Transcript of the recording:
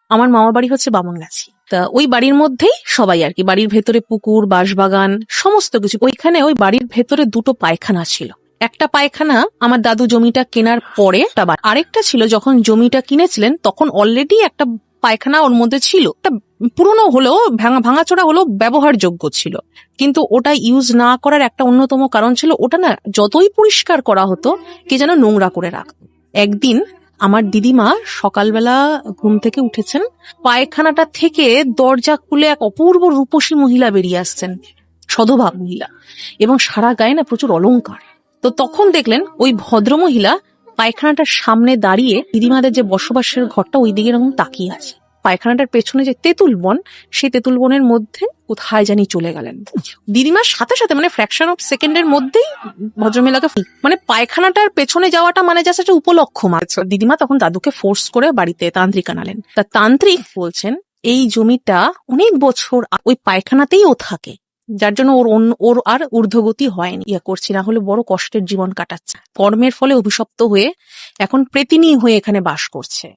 আমার মামার বাড়ি হচ্ছে বামনগাছি। তা ওই বাড়ির মধ্যেই সবাই আর কি, বাড়ির ভেতরে পুকুর, বাঁশবাগান, সমস্ত কিছু। ওইখানে ওই বাড়ির ভেতরে দুটো পায়খানা ছিল। একটা পায়খানা আমার দাদু জমিটা কেনার পরে, আরেকটা ছিল যখন জমিটা কিনেছিলেন তখন অলরেডি একটা পায়খানা ওর মধ্যে ছিল। একটা পুরনো হলেও ভাঙাচোরা হলেও ব্যবহারযোগ্য ছিল, কিন্তু ওটা ইউজ না করার একটা অন্যতম কারণ ছিল ওটা না যতই পরিষ্কার করা হতো কে যেন নোংরা করে রাখতো। একদিন আমার দিদিমা সকালবেলা ঘুম থেকে উঠেছেন, পায়খানাটা থেকে দরজা খুলে এক অপূর্ব রূপসী মহিলা বেরিয়ে আসছেন, সধবা মহিলা, এবং সারা গায়ে না প্রচুর অলংকার। তো তখন দেখলেন ওই ভদ্রমহিলা পায়খানাটার সামনে দাঁড়িয়ে, দিদিমাদের যে বসবাসের ঘরটা ওই দিকে এরকম তাকিয়ে আছে। পায়খানাটার পেছনে যে তেঁতুল বন, সেই তেঁতুল বনের মধ্যে কোথায় জানি চলে গেলেন। দিদিমার সাথে সাথে মানে ফ্র্যাকশন অফ সেকেন্ডের মধ্যেই ভদ্রমহিলাকে, মানে পায়খানাটার পেছনে যাওয়াটা মানে জাস্ট একটা উপলক্ষ মাত্র। দিদিমা তখন দাদুকে ফোর্স করে বাড়িতে তান্ত্রিক আনালেন। তা তান্ত্রিক বলছেন এই জমিটা অনেক বছর ওই পায়খানাতেই ও থাকে, যার জন্য ওর আর ঊর্ধ্বগতি হয়নি, করছি না হলে বড় কষ্টের জীবন কাটাচ্ছে, কর্মের ফলে অভিশপ্ত হয়ে এখন প্রেতিনী হয়ে এখানে বাস করছে।